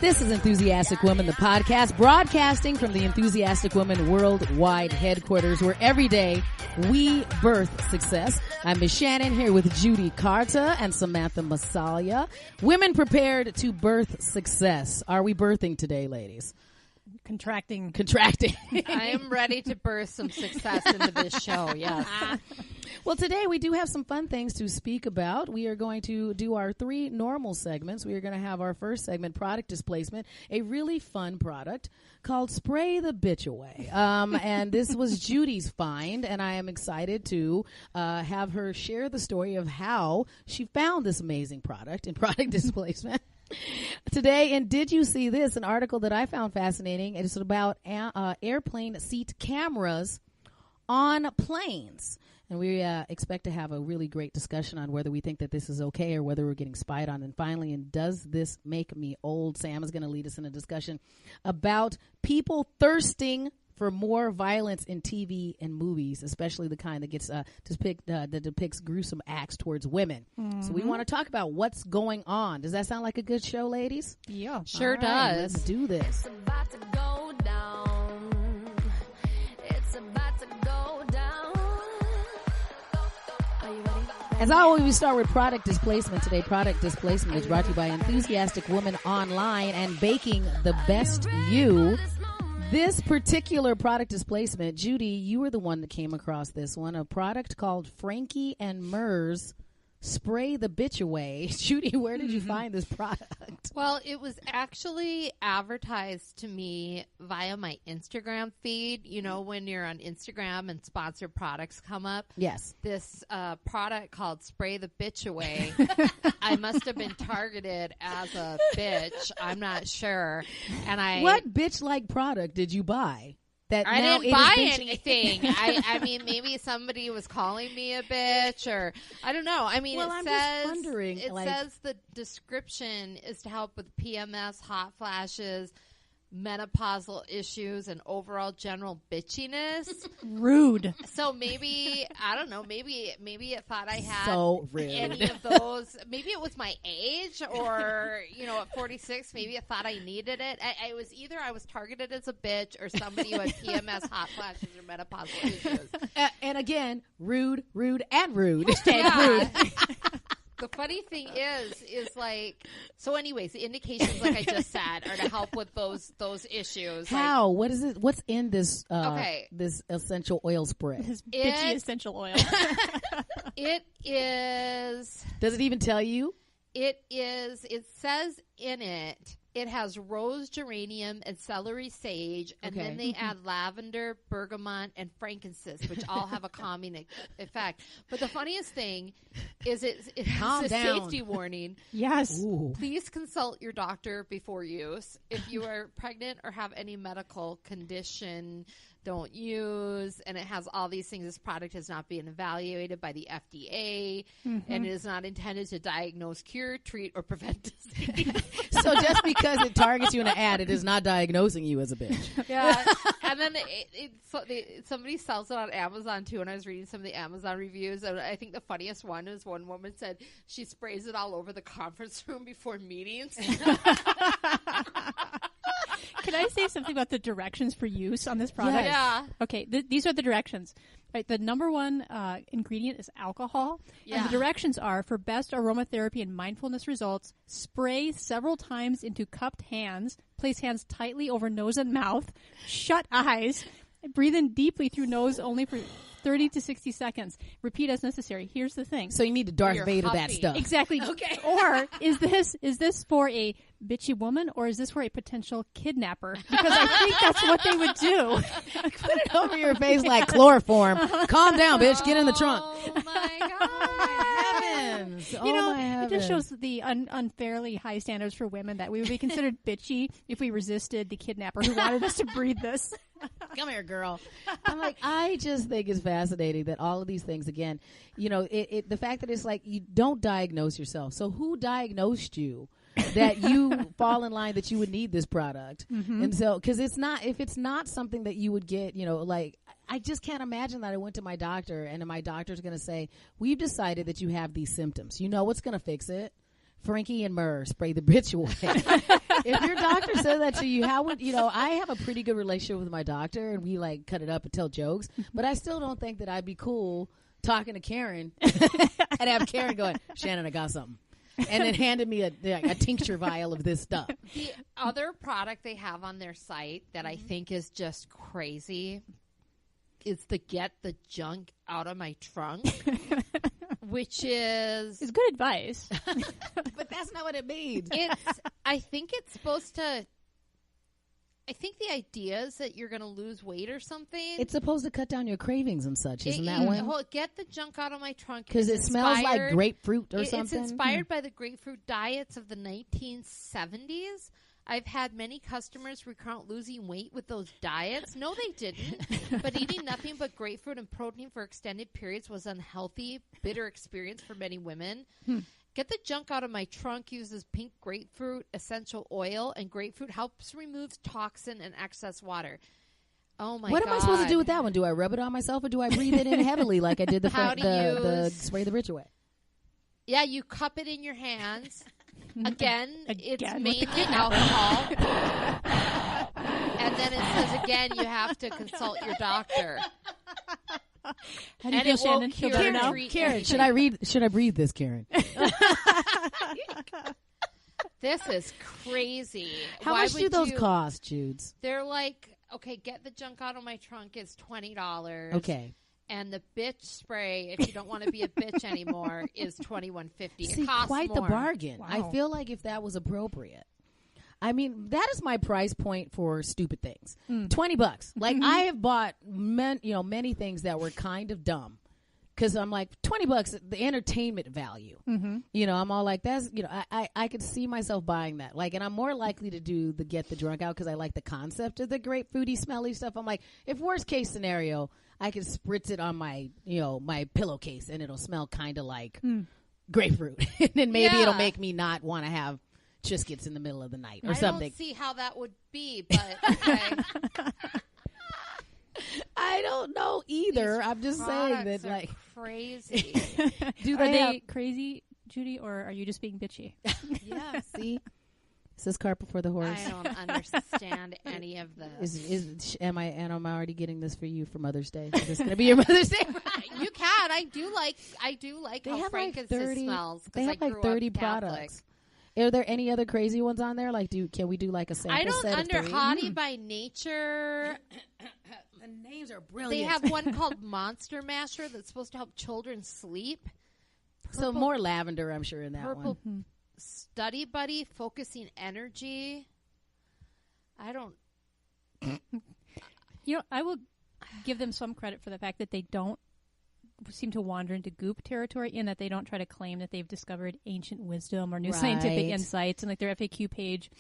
This is Enthusiastic Woman, the podcast, broadcasting from the Enthusiastic Woman worldwide headquarters, where every day we birth success. I'm Ms. Shannan here with Judy Carter and Samantha Masalia. Women prepared to birth success. Are we birthing today, ladies? Contracting. I am ready to birth some success into this show, yes. Well, today we do have some fun things to speak about. We are going to do our 3 normal segments. We are going to have our first segment, product displacement, a really fun product called Spray the Bitch Away. And this was Judy's find, and I am excited to have her share the story of how she found this amazing product in product displacement. Today, and did you see this? An article that I found fascinating. It's about airplane seat cameras on planes. And we expect to have a really great discussion on whether we think that this is okay or whether we're getting spied on. And finally, and does this make me old? Sam is going to lead us in a discussion about people thirsting for more violence in TV and movies, especially the kind that gets that depicts gruesome acts towards women. Mm-hmm. So we want to talk about what's going on. Does that sound like a good show, ladies? Yeah, sure right, does. Let's do this. It's about to go down. It's about to go down. Are you ready? As always, we start with product displacement. Today, product displacement is brought to you by Enthusiastic Woman Online and Baking the Best You. This particular product displacement, Judy, you were the one that came across this one, a product called Frankie and Murs Spray the Bitch Away. Judy, where did you find this product? Well, it was actually advertised to me via my Instagram feed. You know, when you're on Instagram and sponsored products come up. Yes. This product called Spray the Bitch Away. I must have been targeted as a bitch. I'm not sure. And what bitch-like product did you buy? I didn't buy anything. I mean, maybe somebody was calling me a bitch, or I don't know. I mean, well, it says the description is to help with PMS, hot flashes, menopausal issues, and overall general bitchiness. Rude. So maybe, I don't know, maybe it thought I had so rude. Any of those. Maybe it was my age, or, you know, at 46, maybe it thought I needed it. I was either I was targeted as a bitch or somebody who had PMS, hot flashes, or menopausal issues. And again, rude, and rude. Yeah. The funny thing is like, so anyways, the indications, like I just said, are to help with those issues. How? Like, what is it? What's in this, this essential oil spray? This bitchy essential oil. It is. Does it even tell you? It is. It says in it, it has rose geranium and celery sage, and then they add lavender, bergamot, and frankincense, which all have a calming effect. But the funniest thing is it has a safety warning. Yes. Ooh. Please consult your doctor before use. If you are pregnant or have any medical condition, don't use. And it has all these things. This product has not been evaluated by the FDA, and it is not intended to diagnose, cure, treat, or prevent disease. So just because it targets you in an ad, it is not diagnosing you as a bitch. Yeah. And then somebody sells it on Amazon too, and I was reading some of the Amazon reviews, and I think the funniest one is one woman said she sprays it all over the conference room before meetings. Can I say something about the directions for use on this product? Yeah. Okay, these are the directions. Right, the number one ingredient is alcohol. Yeah. And the directions are, for best aromatherapy and mindfulness results, spray several times into cupped hands, place hands tightly over nose and mouth, shut eyes, breathe in deeply through nose only for 30 to 60 seconds. Repeat as necessary. Here's the thing. So you need to Darth Vader huffy. that stuff. Exactly. Okay. Or is this for a bitchy woman, or is this for a potential kidnapper? Because I think that's what they would do. Put it over your face like chloroform. Calm down, bitch. Get in the trunk. Oh my God. Heavens. You know, it just shows the unfairly high standards for women that we would be considered bitchy if we resisted the kidnapper who wanted us to breathe this. Come here, girl. I'm like, I just think it's fascinating that all of these things, again, you know, the fact that it's like you don't diagnose yourself. So who diagnosed you that you fall in line that you would need this product? Mm-hmm. And so, because if it's not something that you would get, you know, like, I just can't imagine that I went to my doctor and my doctor's going to say, we've decided that you have these symptoms. You know what's going to fix it? Frankie and Myrrh, spray the bitch away. If your doctor said that to you, how would, I have a pretty good relationship with my doctor, and we like cut it up and tell jokes, but I still don't think that I'd be cool talking to Karen and have Karen going, Shannan, I got something. And then handed me a tincture vial of this stuff. The other product they have on their site that I think is just crazy is the Get the Junk Out of My Trunk, which is... It's good advice. But that's not what it means. I think it's supposed to... I think the idea is that you're going to lose weight or something. It's supposed to cut down your cravings and such, isn't that one? Well, Get the Junk Out of My Trunk. Because it smells like grapefruit or something. It's inspired by the grapefruit diets of the 1970s. I've had many customers recount losing weight with those diets. No, they didn't. But eating nothing but grapefruit and protein for extended periods was unhealthy, bitter experience for many women. Get the Junk Out of My Trunk uses pink grapefruit essential oil, and grapefruit helps remove toxin and excess water. Oh my God! What am I supposed to do with that one? Do I rub it on myself, or do I breathe it in heavily like I did the spray the bitch away? Yeah, you cup it in your hands. Again, it's made with alcohol. And then it says again, you have to consult your doctor. How do you feel, Shannan? Feel better now? Karen, should I breathe this, Karen? This is crazy. How much do those cost, Judes? They're like, okay, Get the Junk Out of My Trunk is $20. Okay. And the bitch spray, if you don't want to be a bitch anymore, is $21.50. See, it costs quite more. the bargain. Wow. I feel like if that was appropriate. I mean, that is my price point for stupid things. $20. Like I have bought many things that were kind of dumb. Because I'm like, $20, the entertainment value. I'm all like, that's, I could see myself buying that. Like, and I'm more likely to do the Get the Drunk Out because I like the concept of the grapefruity, smelly stuff. I'm like, if worst case scenario, I could spritz it on my, my pillowcase and it'll smell kind of like grapefruit. And then maybe it'll make me not want to have Triscuits in the middle of the night or something. I don't see how that would be, but okay. I don't know either. These I'm just saying that, like, crazy. Are they crazy, Judy, or are you just being bitchy? Yeah. See, is this cart before the horse? I don't understand any of this. Am I already getting this for you for Mother's Day? Is this going to be your Mother's Day? You can. I do like They how have frankincense smells. They have like 30 products. Are there any other crazy ones on there? Like, can we do like a sample I don't set under of 3? Hottie by Nature. The names are brilliant. They have one called Monster Masher that's supposed to help children sleep. So more lavender, I'm sure, in that Purple one. Study Buddy, focusing energy. I don't. I will give them some credit for the fact that they don't seem to wander into goop territory, in that they don't try to claim that they've discovered ancient wisdom or new scientific insights. And like their FAQ page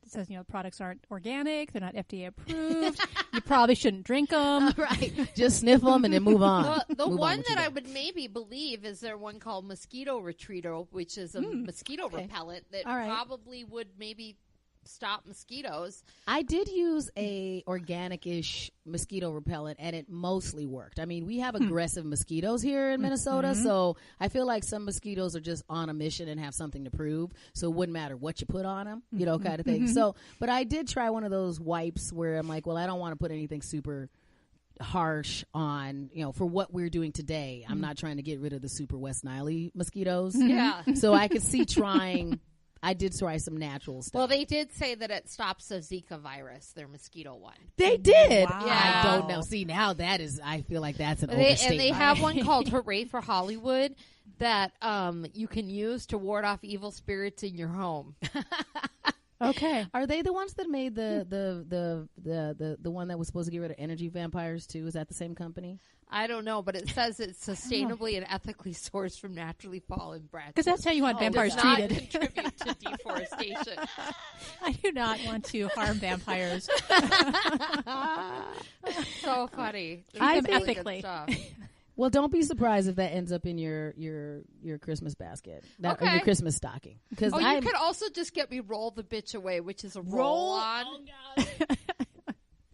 says, products aren't organic, they're not FDA approved. You probably shouldn't drink them. Right. Just sniff them and then move on. Well, the one that I would maybe believe is there one called Mosquito Retreater, which is a mosquito repellent that probably would maybe stop mosquitoes. I did use a organic-ish mosquito repellent, and it mostly worked. I mean, we have aggressive mosquitoes here in Minnesota, so I feel like some mosquitoes are just on a mission and have something to prove, so it wouldn't matter what you put on them, kind of thing. So, but I did try one of those wipes where I'm like, well, I don't want to put anything super harsh on, for what we're doing today. I'm not trying to get rid of the super West Nile mosquitoes. Yeah. So I could see trying... I did try some natural stuff. Well, they did say that it stops the Zika virus, their mosquito one. They did. Wow. Yeah. I don't know. See, now I feel like that's an overstatement. And they have one called Hooray for Hollywood that you can use to ward off evil spirits in your home. Okay. Are they the ones that made the one that was supposed to get rid of energy vampires too? Is that the same company? I don't know, but it says it's sustainably and ethically sourced from naturally fallen branches. Because that's how you want vampires does not treated. contribute to deforestation. I do not want to harm vampires. So funny. I Really think- good ethically. stuff. Well, don't be surprised if that ends up in your Christmas basket, or Okay. your Christmas stocking. Because You could also just get me Roll the Bitch Away, which is a roll-on. Oh, God.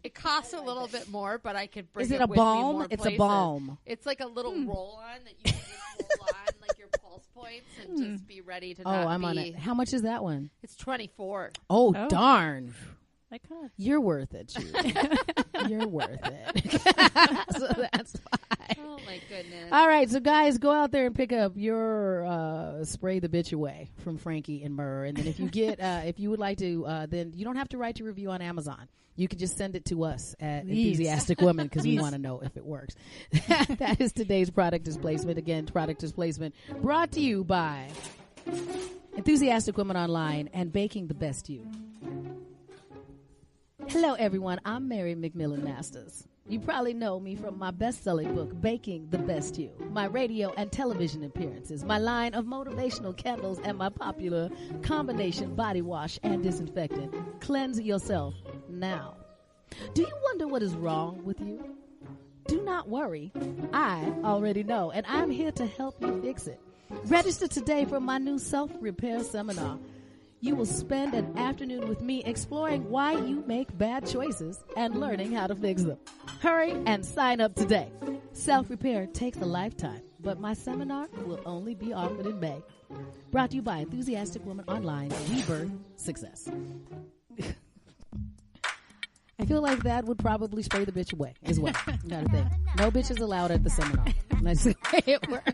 It costs a little bit more, but I could bring Is it it a with me balm? more It's places. a balm. It's like a little roll-on that you can just roll on, like your pulse checkpoints and just be ready to. I'm on it. How much is that one? It's 24. Oh, darn! You're worth it, Judy. You're worth it. So that's why. Oh my goodness! All right, so guys, go out there and pick up your "Spray the Bitch Away" from Frankie and Murr, and then if you get, if you would like to, then you don't have to write your review on Amazon. You can just send it to us at Enthusiastic Woman because we want to know if it works. That is today's product displacement. Again, product displacement brought to you by Enthusiastic Women Online and Baking the Best You. Hello, everyone. I'm Mary McMillan Masters. You probably know me from my best-selling book, Baking the Best You, my radio and television appearances, my line of motivational candles, and my popular combination body wash and disinfectant. Cleanse yourself now. Do you wonder what is wrong with you? Do not worry. I already know, and I'm here to help you fix it. Register today for my new self-repair seminar. You will spend an afternoon with me exploring why you make bad choices and learning how to fix them. Hurry and sign up today. Self-repair takes a lifetime, but my seminar will only be offered in May. Brought to you by Enthusiastic Woman Online, Rebirth Success. I feel like that would probably spray the bitch away as well. Got to think. No bitches allowed at the seminar. That's the way it works.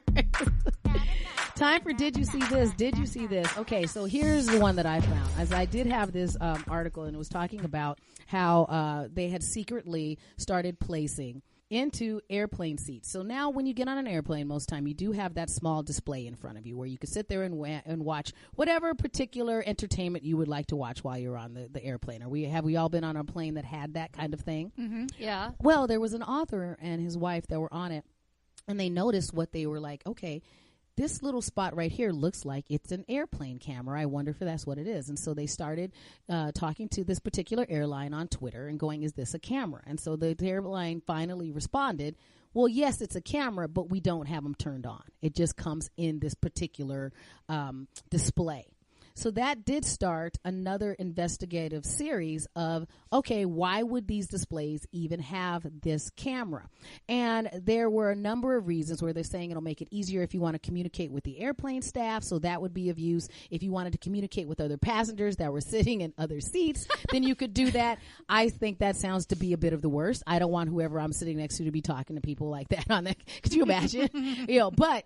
Time for Did You See This? Did you see this? Okay, so here's the one that I found. As I did have this article, and it was talking about how they had secretly started placing into airplane seats. So now when you get on an airplane, most time you do have that small display in front of you where you can sit there and watch whatever particular entertainment you would like to watch while you're on the airplane. Have we all been on a plane that had that kind of thing? Mm-hmm. Yeah. Well, there was an author and his wife that were on it, and they noticed what they were like, okay, this little spot right here looks like it's an airplane camera. I wonder if that's what it is. And so they started talking to this particular airline on Twitter and going, is this a camera? And so the airline finally responded, well, yes, it's a camera, but we don't have them turned on. It just comes in this particular display. So that did start another investigative series of, okay, why would these displays even have this camera? And there were a number of reasons where they're saying it'll make it easier if you want to communicate with the airplane staff, so that would be of use. If you wanted to communicate with other passengers that were sitting in other seats, then you could do that. I think that sounds to be a bit of the worst. I don't want whoever I'm sitting next to be talking to people like that on that. Could you imagine? But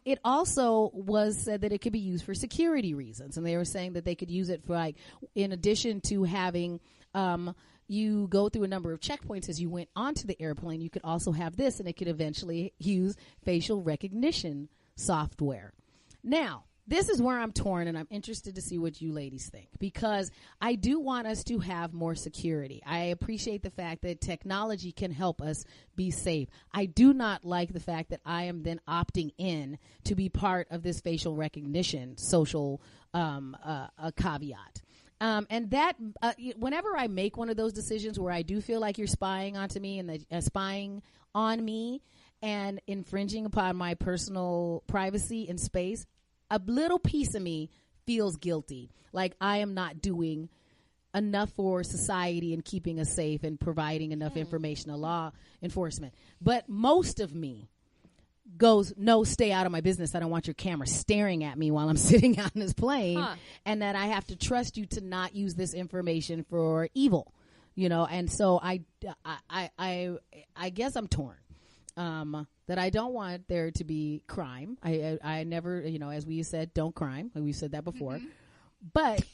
it also was said that it could be used for security reasons. And they were saying that they could use it for, like, in addition to having you go through a number of checkpoints as you went onto the airplane, you could also have this, and it could eventually use facial recognition software. Now, this is where I'm torn, and I'm interested to see what you ladies think, because I do want us to have more security. I appreciate the fact that technology can help us be safe. I do not like the fact that I am then opting in to be part of this facial recognition social a caveat. And that whenever I make one of those decisions where I do feel like you're spying onto me and spying on me and infringing upon my personal privacy and space, a little piece of me feels guilty, like I am not doing enough for society and keeping us safe and providing enough information to law enforcement. But most of me goes, no, stay out of my business. I don't want your camera staring at me while I'm sitting on this plane, and that I have to trust you to not use this information for evil, and so I guess I'm torn. That I don't want there to be crime. I never, as we said, don't crime. We've said that before. Mm-hmm. But,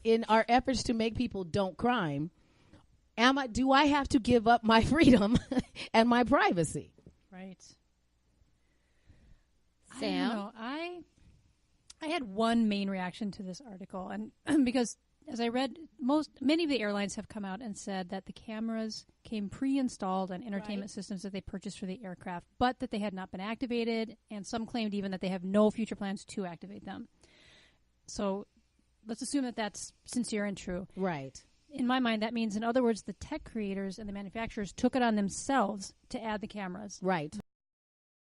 in our efforts to make people don't crime, do I have to give up my freedom and my privacy? Right. Sam? I had one main reaction to this article, and because as I read, many of the airlines have come out and said that the cameras came pre-installed on entertainment systems that they purchased for the aircraft, but that they had not been activated, and some claimed even that they have no future plans to activate them. So let's assume that that's sincere and true. Right. In my mind, that means, in other words, the tech creators and the manufacturers took it on themselves to add the cameras. Right.